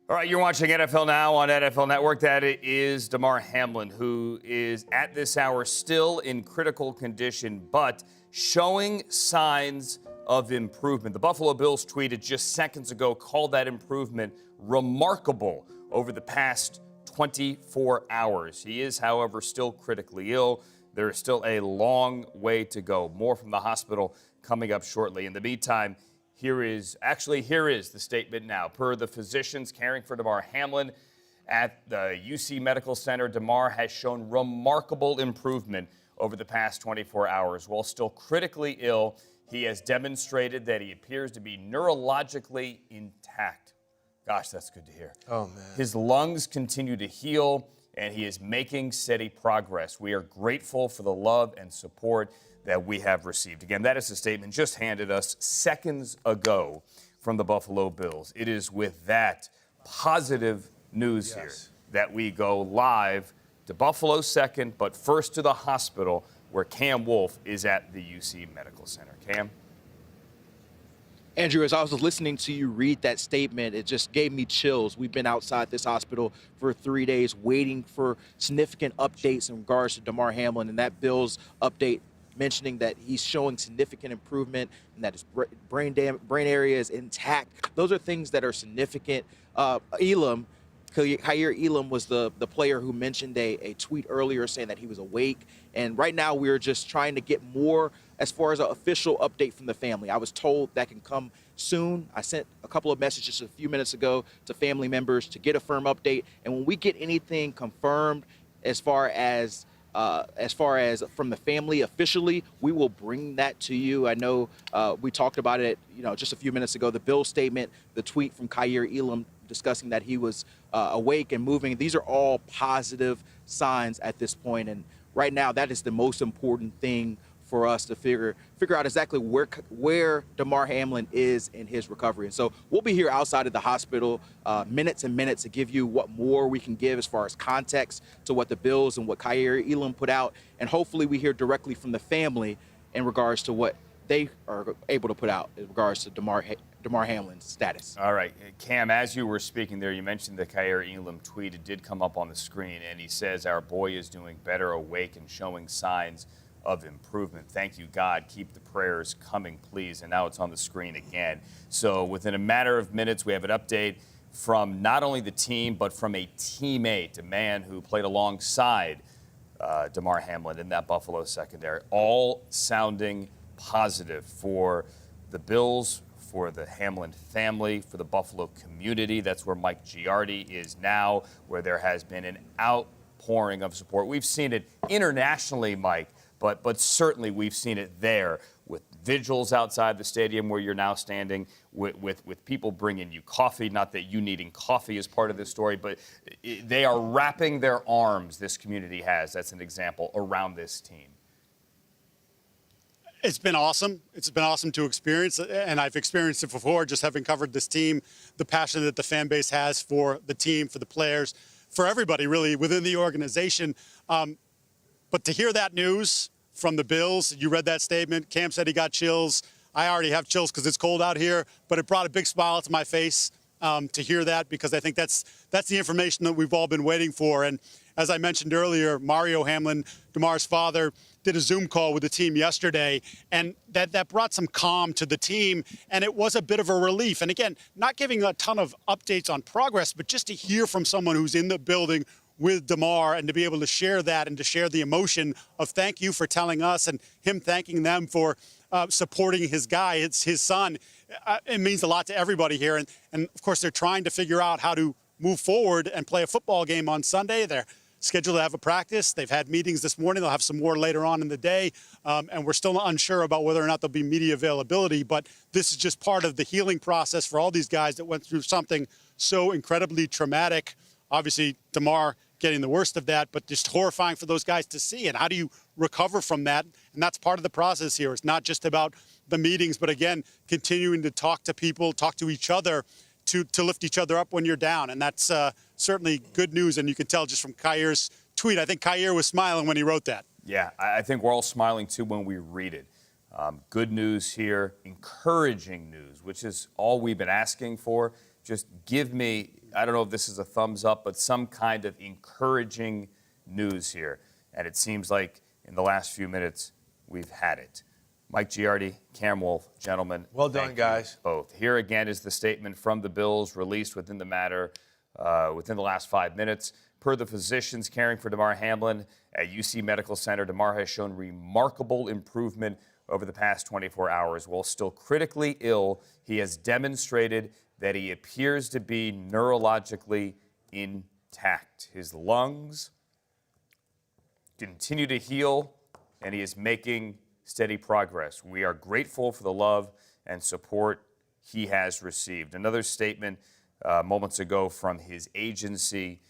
All right, you're watching NFL Now on NFL Network. That is Damar Hamlin, who is at this hour still in critical condition, but showing signs of improvement. The Buffalo Bills tweeted just seconds ago, called that improvement remarkable over the past 24 hours. He is, however, still critically ill. There is still a long way to go. More from the hospital coming up shortly. In the meantime, here is the statement now. Per the physicians caring for Damar Hamlin at the UC Medical Center, Damar has shown remarkable improvement over the past 24 hours. While still critically ill, he has demonstrated that he appears to be neurologically intact. Gosh, that's good to hear. Oh, man. His lungs continue to heal, and he is making steady progress. We are grateful for the love and support that we have received. Again, that is a statement just handed us seconds ago from the Buffalo Bills. It is with that positive news here that we go live to Buffalo second, but first to the hospital where Cam Wolfe is at the UC Medical Center. Cam? Andrew, as I was listening to you read that statement, it just gave me chills. We've been outside this hospital for 3 days waiting for significant updates in regards to Damar Hamlin, and that Bills update mentioning that he's showing significant improvement and that his brain area is intact. Those are things that are significant. Khair Elam was the player who mentioned a tweet earlier saying that he was awake. And right now we're just trying to get more as far as an official update from the family. I was told that can come soon. I sent a couple of messages a few minutes ago to family members to get a firm update. And when we get anything confirmed as far as from the family officially, we will bring that to you. I know we talked about it, just a few minutes ago, the Bill statement, the tweet from Khair Elam discussing that he was awake and moving. These are all positive signs at this point. And right now, that is the most important thing for us to figure out exactly where Damar Hamlin is in his recovery. And so we'll be here outside of the hospital minutes and minutes to give you what more we can give as far as context to what the Bills and what Khair Elam put out. And hopefully we hear directly from the family in regards to what they are able to put out in regards to Damar Hamlin's status. All right. Cam, as you were speaking there, you mentioned the Khair Elam tweet. It did come up on the screen, and he says, "Our boy is doing better, awake, and showing signs of improvement. Thank you, God. Keep the prayers coming, please." And now it's on the screen again. So within a matter of minutes, we have an update from not only the team, but from a teammate, a man who played alongside Damar Hamlin in that Buffalo secondary, all sounding positive for the Bills, for the Hamlin family, for the Buffalo community. That's where Mike Giardi is now, where there has been an outpouring of support. We've seen it internationally, Mike, but certainly we've seen it there with vigils outside the stadium where you're now standing, with people bringing you coffee. Not that you needing coffee is part of this story, but they are wrapping their arms, this community has, that's an example, around this team. It's been awesome. It's been awesome to experience, and I've experienced it before, just having covered this team, the passion that the fan base has for the team, for the players, for everybody really within the organization. But to hear that news from the Bills, you read that statement, Cam said he got chills. I already have chills because it's cold out here, but it brought a big smile to my face to hear that, because I think that's the information that we've all been waiting for. And as I mentioned earlier, Mario Hamlin, Damar's father, did a Zoom call with the team yesterday, and that brought some calm to the team, and it was a bit of a relief. And again, not giving a ton of updates on progress, but just to hear from someone who's in the building with Damar and to be able to share that and to share the emotion of thank you for telling us, and him thanking them for supporting his guy, it's his son. It means a lot to everybody here. And of course, they're trying to figure out how to move forward and play a football game on Sunday. They're scheduled to have a practice. They've had meetings this morning. They'll have some more later on in the day. And we're still unsure about whether or not there'll be media availability. But this is just part of the healing process for all these guys that went through something so incredibly traumatic. Obviously, Damar getting the worst of that, but just horrifying for those guys to see. And how do you recover from that? And that's part of the process here. It's not just about the meetings, but again, continuing to talk to people, talk to each other, to lift each other up when you're down. And that's certainly good news. And you can tell just from Khair's tweet, I think Khair was smiling when he wrote that. Yeah, I think we're all smiling too when we read it. Good news here, encouraging news, which is all we've been asking for just give me, I don't know if this is a thumbs up, but some kind of encouraging news here. And it seems like in the last few minutes, we've had it. Mike Giardi, Cam Wolf, gentlemen. Well done, thank you guys. both. Here again is the statement from the Bills released within the last 5 minutes. Per the physicians caring for Damar Hamlin at UC Medical Center, Damar has shown remarkable improvement over the past 24 hours. While still critically ill, he has demonstrated that he appears to be neurologically intact. His lungs continue to heal, and he is making steady progress. We are grateful for the love and support he has received. Another statement moments ago from his agency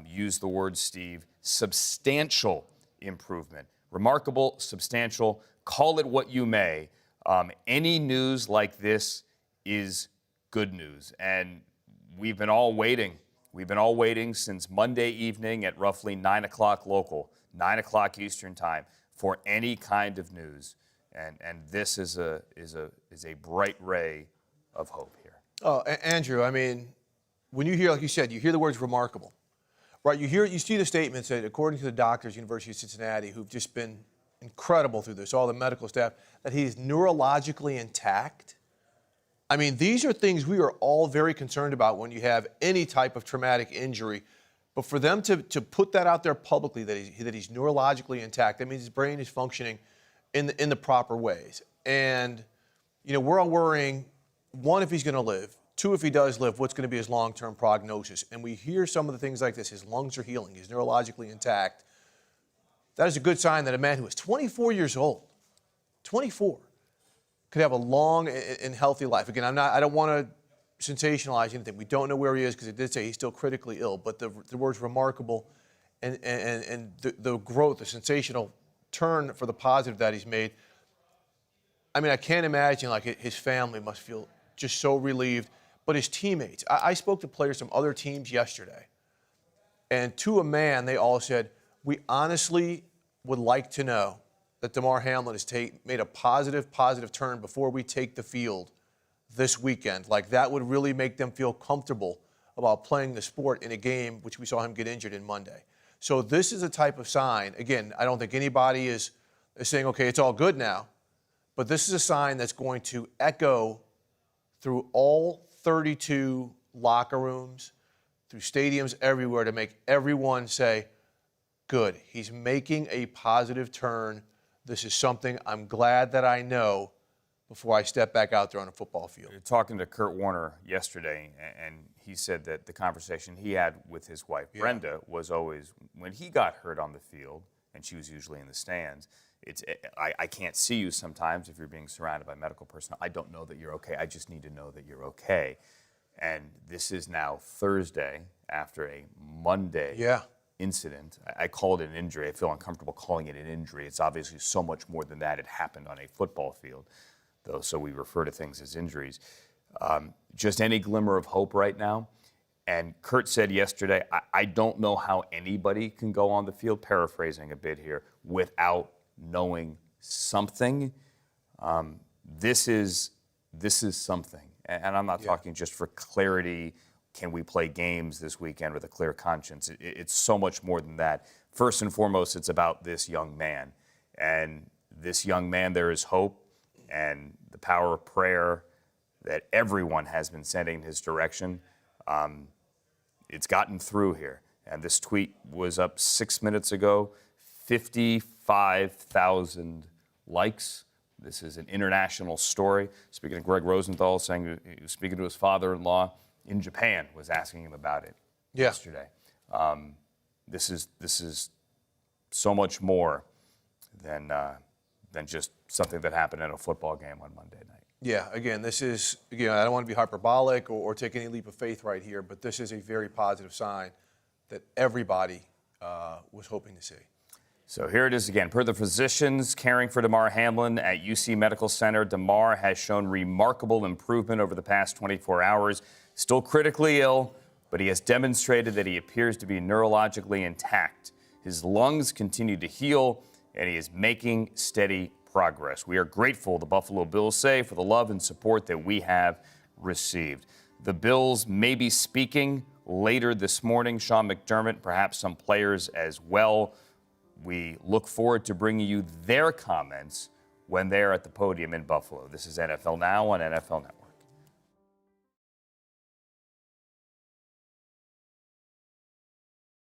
used the word, Steve, substantial improvement. Remarkable, substantial, call it what you may. Any news like this is good news. And we've been all waiting. We've been all waiting since Monday evening at roughly 9 o'clock local, 9 o'clock Eastern time, for any kind of news. And this is a bright ray of hope here. Oh, Andrew, I mean, when you hear, like you said, you hear the words remarkable, right? You see the statements that, according to the doctors, University of Cincinnati, who've just been incredible through this, all the medical staff, that he's neurologically intact. I mean, these are things we are all very concerned about when you have any type of traumatic injury. But for them to put that out there publicly, that he's neurologically intact, that means his brain is functioning in the proper ways. And, you know, we're all worrying, one, if he's going to live. Two, if he does live, what's going to be his long-term prognosis? And we hear some of the things like this. His lungs are healing. He's neurologically intact. That is a good sign that a man who is 24 years old, 24, could have a long and healthy life. Again, I don't want to sensationalize anything. We don't know where he is because it did say he's still critically ill. But the word's remarkable, and the growth, the sensational turn for the positive that he's made. I mean, I can't imagine, like, his family must feel just so relieved. But his teammates, I spoke to players from other teams yesterday, and to a man, they all said, we honestly would like to know that Damar Hamlin has made a positive turn before we take the field this weekend. Like, that would really make them feel comfortable about playing the sport in a game which we saw him get injured in Monday. So this is a type of sign. Again, I don't think anybody is saying, okay, it's all good now. But this is a sign that's going to echo through all 32 locker rooms, through stadiums everywhere, to make everyone say, good, he's making a positive turn. This is something I'm glad that I know before I step back out there on a football field. Talking to Kurt Warner yesterday, and he said that the conversation he had with his wife, Brenda, was always, when he got hurt on the field, and she was usually in the stands, I can't see you sometimes if you're being surrounded by medical personnel. I don't know that you're okay. I just need to know that you're okay. And this is now Thursday after a Monday incident. I called it an injury. I feel uncomfortable calling it an injury. It's obviously so much more than that. It happened on a football field, though, so we refer to things as injuries. Just any glimmer of hope right now. And Kurt said yesterday, I don't know how anybody can go on the field, paraphrasing a bit here, without knowing something. This is something. And I'm not talking just for clarity. Can we play games this weekend with a clear conscience? It's so much more than that. First and foremost, it's about this young man. And this young man, there is hope and the power of prayer that everyone has been sending in his direction. It's gotten through here. And this tweet was up 6 minutes ago, 55,000 likes. This is an international story. Speaking of Greg Rosenthal, saying he was speaking to his father-in-law in Japan, was asking him about it yesterday. This is so much more than just something that happened in a football game on Monday night. Yeah, again, I don't want to be hyperbolic or take any leap of faith right here, but this is a very positive sign that everybody was hoping to see. So here it is again. Per the physicians caring for Damar Hamlin at UC Medical Center, Damar has shown remarkable improvement over the past 24 hours. Still critically ill, but he has demonstrated that he appears to be neurologically intact. His lungs continue to heal, and he is making steady progress. We are grateful, the Buffalo Bills say, for the love and support that we have received. The Bills may be speaking later this morning. Sean McDermott, perhaps some players as well. We look forward to bringing you their comments when they're at the podium in Buffalo. This is NFL Now on NFL Network.